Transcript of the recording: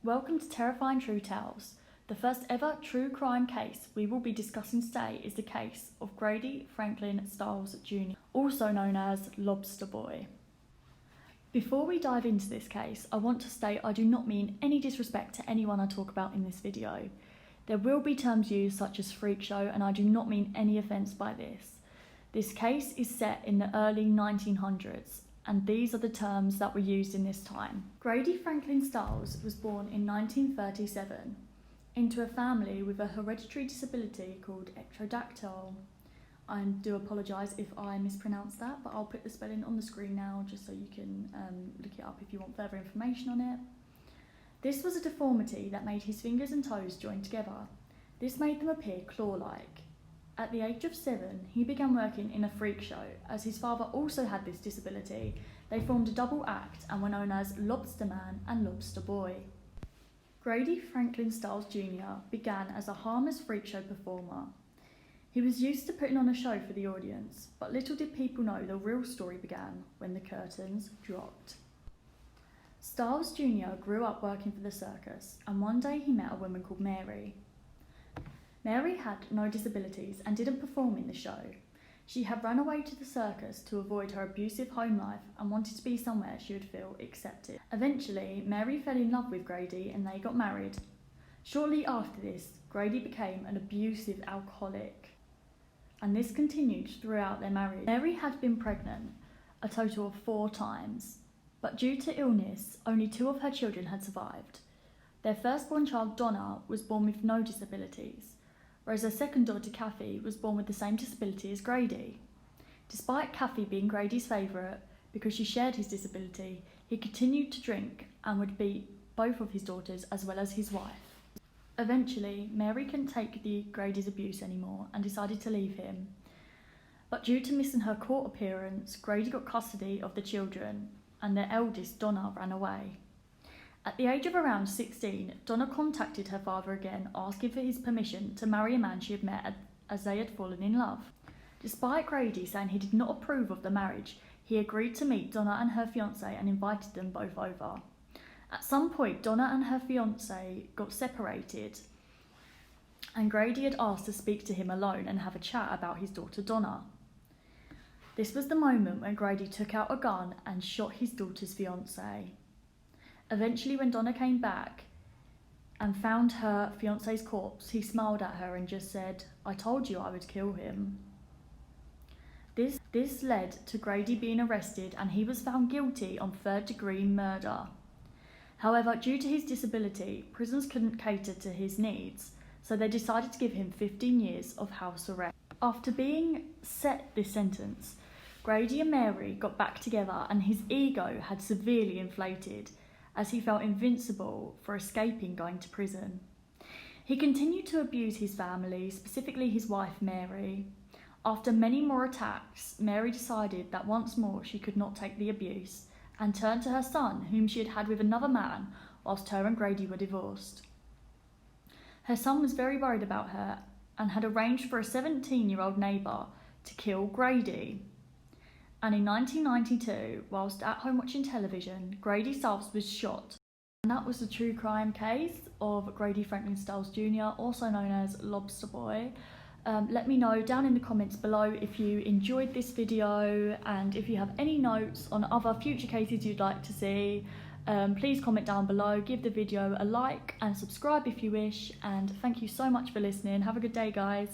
Welcome to Terrifying True Tales. The first ever true crime case we will be discussing today is the case of Grady Franklin Stiles Jr., also known as Lobster Boy. Before we dive into this case, I want to state I do not mean any disrespect to anyone I talk about in this video. There will be terms used such as freak show, and I do not mean any offence by this. This case is set in the early 1900s, and these are the terms that were used in this time. Grady Franklin Stiles was born in 1937 into a family with a hereditary disability called ectrodactyl. I do apologise if I mispronounced that, but I'll put the spelling on the screen now just so you can look it up if you want further information on it. This was a deformity that made his fingers and toes join together. This made them appear claw-like. At the age of 7, he began working in a freak show. As his father also had this disability, they formed a double act and were known as Lobster Man and Lobster Boy. Grady Franklin Stiles Jr. began as a harmless freak show performer. He was used to putting on a show for the audience, but little did people know the real story began when the curtains dropped. Stiles Jr. grew up working for the circus, and one day he met a woman called Mary. Mary had no disabilities and didn't perform in the show. She had run away to the circus to avoid her abusive home life and wanted to be somewhere she would feel accepted. Eventually, Mary fell in love with Grady and they got married. Shortly after this, Grady became an abusive alcoholic, and this continued throughout their marriage. Mary had been pregnant a total of 4 times, but due to illness, only 2 of her children had survived. Their firstborn child, Donna, was born with no disabilities, whereas her second daughter, Kathy, was born with the same disability as Grady. Despite Kathy being Grady's favourite because she shared his disability, he continued to drink and would beat both of his daughters as well as his wife. Eventually, Mary couldn't take Grady's abuse anymore and decided to leave him. But due to missing her court appearance, Grady got custody of the children and their eldest, Donna, ran away. At the age of around 16, Donna contacted her father again, asking for his permission to marry a man she had met as they had fallen in love. Despite Grady saying he did not approve of the marriage, he agreed to meet Donna and her fiancé and invited them both over. At some point, Donna and her fiancé got separated, and Grady had asked to speak to him alone and have a chat about his daughter Donna. This was the moment when Grady took out a gun and shot his daughter's fiancé. Eventually, when Donna came back and found her fiancé's corpse, he smiled at her and just said, "I told you I would kill him." This led to Grady being arrested, and he was found guilty on 3rd-degree murder. However, due to his disability, prisons couldn't cater to his needs, so they decided to give him 15 years of house arrest. After being set this sentence, Grady and Mary got back together, and his ego had severely inflated, as he felt invincible for escaping going to prison. He continued to abuse his family, specifically his wife Mary. After many more attacks, Mary decided that once more she could not take the abuse and turned to her son, whom she had had with another man whilst her and Grady were divorced. Her son was very worried about her and had arranged for a 17-year-old neighbour to kill Grady. And in 1992, whilst at home watching television, Grady Stiles was shot. And that was the true crime case of Grady Franklin Stiles Jr., also known as Lobster Boy. Let me know down in the comments below if you enjoyed this video, and if you have any notes on other future cases you'd like to see. Please comment down below, give the video a like and subscribe if you wish, and thank you so much for listening. Have a good day, guys.